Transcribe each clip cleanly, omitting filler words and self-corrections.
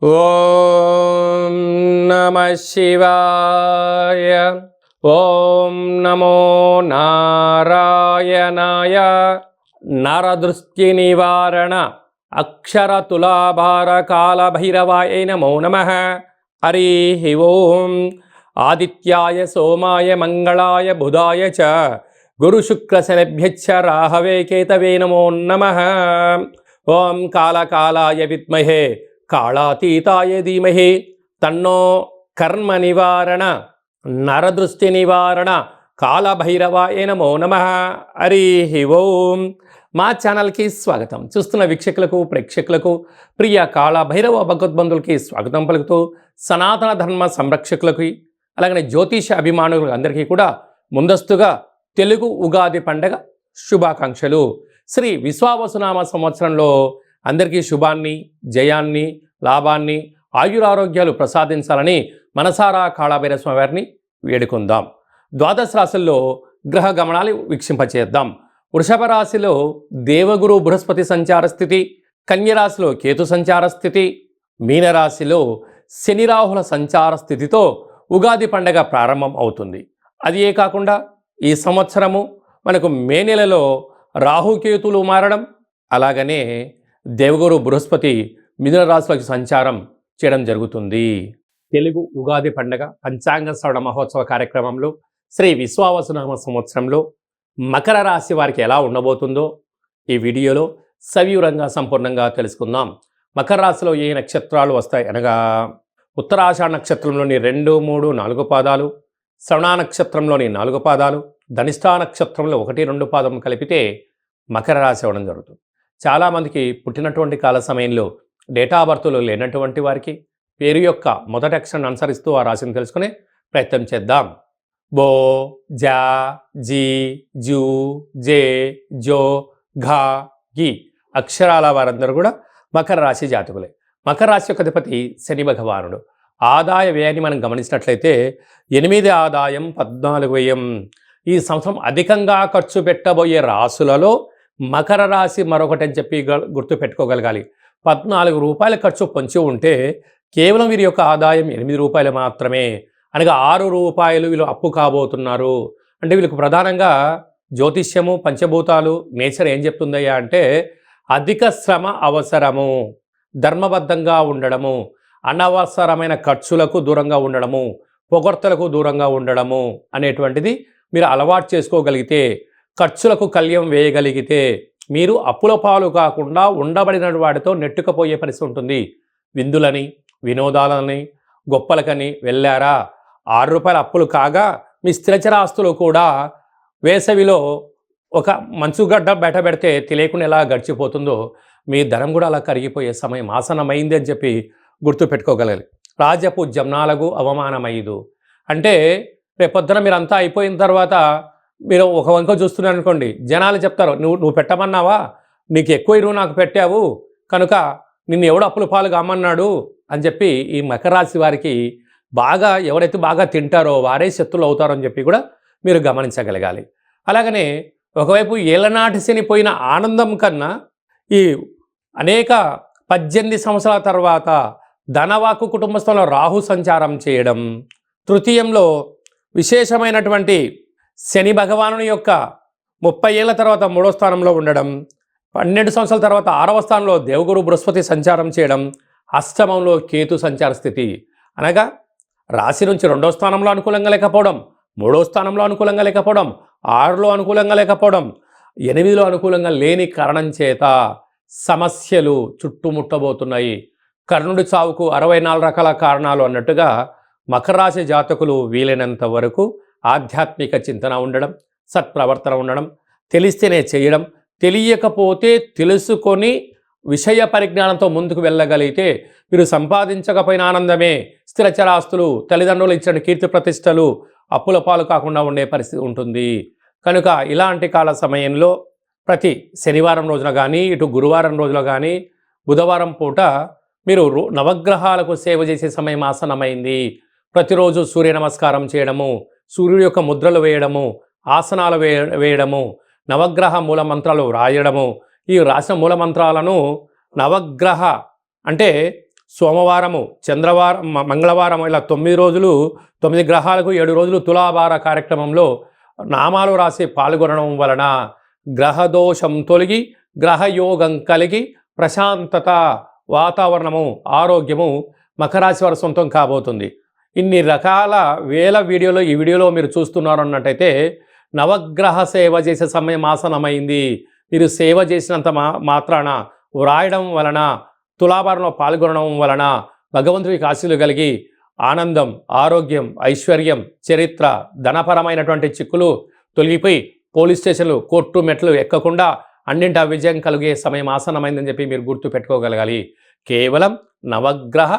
ఓం నమః శివాయ. ఓం నమో నారాయణాయ. నరదృష్టి నివారణ అక్షర తులాభార కాల భైరవాయ నమో నమః. హరి ఓం. ఆదిత్యాయ సోమాయ మంగళాయ బుధాయ చ గురు శుక్ర శనిభ్యశ్చ రాహవే కేతవే నమో నమః. ఓం కాళకాలాయ విద్మహే కాళాతీతాయ ధీమహి తన్నో కర్మ నివారణ నరదృష్టి నివారణ కాళభైరవాయ నమో నమః. హరి ఓం. మా ఛానల్కి స్వాగతం. చూస్తున్న వీక్షకులకు ప్రేక్షకులకు ప్రియ కాళభైరవ భగవద్బంధులకి స్వాగతం పలుకుతూ సనాతన ధర్మ సంరక్షకులకి అలాగనే జ్యోతిష అభిమానులకు అందరికీ కూడా ముందస్తుగా తెలుగు ఉగాది పండగ శుభాకాంక్షలు. శ్రీ విశ్వావసునామ సంవత్సరంలో అందరికీ శుభాన్ని, జయాన్ని, లాభాన్ని, ఆయురారోగ్యాలు ప్రసాదించాలని మనసారా కాళభైరవ స్వామి వారిని వేడుకుందాం. ద్వాదశ రాశుల్లో గ్రహ గమనాలు వీక్షింపచేద్దాం. వృషభ రాశిలో దేవగురు బృహస్పతి సంచార స్థితి, కన్యరాశిలో కేతు సంచార స్థితి, మీనరాశిలో శని రాహుల సంచార స్థితితో ఉగాది పండగ ప్రారంభం అవుతుంది. అదే కాకుండా ఈ సంవత్సరము మనకు మే నెలలో రాహుకేతులు మారడం, అలాగనే దేవగురు బృహస్పతి మిథున రాశిలోకి సంచారం చేయడం జరుగుతుంది. తెలుగు ఉగాది పండగ పంచాంగ శ్రవణ మహోత్సవ కార్యక్రమంలో శ్రీ విశ్వావసునామ సంవత్సరంలో మకర రాశి వారికి ఎలా ఉండబోతుందో ఈ వీడియోలో సవివరంగా సంపూర్ణంగా తెలుసుకుందాం. మకర రాశిలో ఏ నక్షత్రాలు వస్తాయి అనగా ఉత్తరాషాఢ నక్షత్రంలోని 2, 3, 4 పాదాలు, శ్రవణ నక్షత్రంలోని 4 పాదాలు, ధనిష్టా నక్షత్రంలో 1, 2 పాదం కలిపితే మకర రాశి అవ్వడం జరుగుతుంది. చాలామందికి పుట్టినటువంటి కాల సమయంలో డేటా బర్త్లో లేనటువంటి వారికి పేరు యొక్క మొదటి అక్షరాన్ని అనుసరిస్తూ ఆ రాశిని తెలుసుకునే ప్రయత్నం చేద్దాం. బో, జా, జీ, జూ, జే, జో, ఘా, గి అక్షరాల వారందరూ కూడా మకర రాశి జాతకులే. మకర రాశి యొక్క అధిపతి శని భగవానుడు. ఆదాయ వ్యయాన్ని మనం గమనించినట్లయితే 8 ఆదాయం 14 వ్యయం. ఈ సంవత్సరం అధికంగా ఖర్చు పెట్టబోయే రాశులలో మకర రాశి మరొకటి అని చెప్పి గుర్తు పెట్టుకోగలగాలి. 14 రూపాయల ఖర్చు పొంచి ఉంటే కేవలం వీరి యొక్క ఆదాయం 8 రూపాయలు మాత్రమే, అనగా 6 రూపాయలు వీళ్ళు అప్పు కాబోతున్నారు. అంటే వీళ్ళకు ప్రధానంగా జ్యోతిష్యము, పంచభూతాలు, నేచర్ ఏం చెప్తుందయ్యా అంటే అధిక శ్రమ అవసరము, ధర్మబద్ధంగా ఉండడము, అనవసరమైన ఖర్చులకు దూరంగా ఉండడము, పొగడ్తలకు దూరంగా ఉండడము అనేటువంటిది మీరు అలవాటు చేసుకోగలిగితే, ఖర్చులకు కళ్యం వేయగలిగితే మీరు అప్పుల పాలు కాకుండా ఉండబడిన వాటితో నెట్టుకపోయే పరిస్థితి ఉంటుంది. విందులని, వినోదాలని, గొప్పలకని వెళ్ళారా, 6 రూపాయల అప్పులు కాగా మీ స్థిరచర ఆస్తులు కూడా వేసవిలో ఒక మంచుగడ్డ బయట పెడితే తెలియకుండా ఎలా గడిచిపోతుందో మీ ధనం కూడా అలా కరిగిపోయే సమయం ఆసనమైంది అని చెప్పి గుర్తు పెట్టుకోగలగాలి. రాజపూజ్యం 4 అవమానమైదు. అంటే రేపొద్దున మీరు అంతా అయిపోయిన తర్వాత మీరు ఒక వంక చూస్తున్నారు అనుకోండి, జనాలు చెప్తారు నువ్వు పెట్టమన్నావా, నీకు ఎక్కువ ఇరువు నాకు పెట్టావు కనుక నిన్ను ఎవడు అప్పుల పాలు కామన్నాడు అని చెప్పి ఈ మకర రాశి వారికి బాగా ఎవరైతే బాగా తింటారో వారే శత్రులు అవుతారని చెప్పి కూడా మీరు గమనించగలగాలి. అలాగనే ఒకవైపు ఏళ్ళనాటి శని పోయిన ఆనందం కన్నా ఈ అనేక 18 సంవత్సరాల తర్వాత ధనవాకు కుటుంబస్థంలో రాహు సంచారం చేయడం, తృతీయంలో విశేషమైనటువంటి శని భగవానుని యొక్క 30 ఏళ్ల తర్వాత 3వ స్థానంలో ఉండడం, 12 సంవత్సరాల తర్వాత 6వ స్థానంలో దేవగురు బృహస్పతి సంచారం చేయడం, అష్టమంలో కేతు సంచార స్థితి, అనగా రాశి నుంచి 2వ స్థానంలో అనుకూలంగా లేకపోవడం, 3వ స్థానంలో అనుకూలంగా లేకపోవడం, 6లో అనుకూలంగా లేకపోవడం, 8లో అనుకూలంగా లేని కారణం చేత సమస్యలు చుట్టుముట్టబోతున్నాయి. కర్ణుడి చావుకు 64 రకాల కారణాలు అన్నట్టుగా మకర రాశి జాతకులు వీలైనంత వరకు ఆధ్యాత్మిక చింతన ఉండడం, సత్ప్రవర్తన ఉండడం, తెలిస్తేనే చేయడం, తెలియకపోతే తెలుసుకొని విషయ పరిజ్ఞానంతో ముందుకు వెళ్ళగలిగితే మీరు సంపాదించకపోయిన ఆనందమే, స్థిరచరాస్తులు, తల్లిదండ్రులు ఇచ్చిన కీర్తి ప్రతిష్టలు, అప్పుల పాలు కాకుండా ఉండే పరిస్థితి ఉంటుంది. కనుక ఇలాంటి కాల సమయంలో ప్రతి శనివారం రోజున కానీ, ఇటు గురువారం రోజున కానీ, బుధవారం పూట మీరు నవగ్రహాలకు సేవ చేసే సమయం ఆసనమైంది. ప్రతిరోజు సూర్య నమస్కారం చేయడము, సూర్యుడి యొక్క ముద్రలు వేయడము, ఆసనాలు వేయడము, నవగ్రహ మూల మంత్రాలు రాయడము, ఈ రాసిన మూల మంత్రాలను నవగ్రహ అంటే సోమవారము, చంద్రవారం, మంగళవారం ఇలా 9 రోజులు 9 గ్రహాలకు 7 రోజులు తులాభార కార్యక్రమంలో నామాలు రాసి పాల్గొనడం వలన గ్రహదోషం తొలగి గ్రహయోగం కలిగి ప్రశాంతత, వాతావరణము, ఆరోగ్యము మకరాశి వారి సొంతం కాబోతుంది. ఇన్ని రకాల వేల వీడియోలు ఈ వీడియోలో మీరు చూస్తున్నారు అన్నట్టయితే నవగ్రహ సేవ చేసే సమయం ఆసనమైంది. మీరు సేవ చేసినంత మాత్రాన, వ్రాయడం వలన, తులాభారంలో పాల్గొనడం వలన భగవంతుడికి ఆశీస్సులు కలిగి ఆనందం, ఆరోగ్యం, ఐశ్వర్యం, చరిత్ర, ధనపరమైనటువంటి చిక్కులు తొలగిపోయి పోలీస్ స్టేషన్లు, కోర్టు మెట్లు ఎక్కకుండా అన్నింటా విజయం కలిగే సమయం ఆసనమైందని చెప్పి మీరు గుర్తు పెట్టుకోగలగాలి. కేవలం నవగ్రహ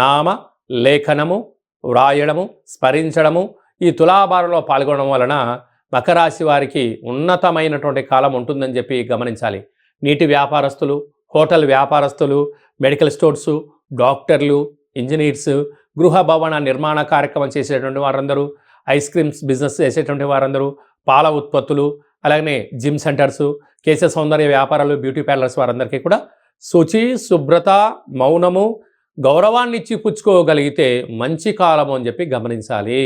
నామ లేఖనము, వ్రాయడము, స్మరించడము, ఈ తులాభారంలో పాల్గొనడం వలన మకరాశి వారికి ఉన్నతమైనటువంటి కాలం ఉంటుందని చెప్పి గమనించాలి. నీటి వ్యాపారస్తులు, హోటల్ వ్యాపారస్తులు, మెడికల్ స్టోర్సు, డాక్టర్లు, ఇంజనీర్స్, గృహ భవన నిర్మాణ కార్యక్రమం చేసేటువంటి వారందరూ, ఐస్ క్రీమ్స్ బిజినెస్ చేసేటువంటి వారందరూ, పాల ఉత్పత్తులు, అలాగనే జిమ్ సెంటర్సు, కేశ సౌందర్య వ్యాపారాలు, బ్యూటీ పార్లర్స్ వారందరికీ కూడా శుచి, శుభ్రత, మౌనము, గౌరవాన్ని ఇచ్చి పుచ్చుకోగలిగితే మంచి కాలము అని చెప్పి గమనించాలి.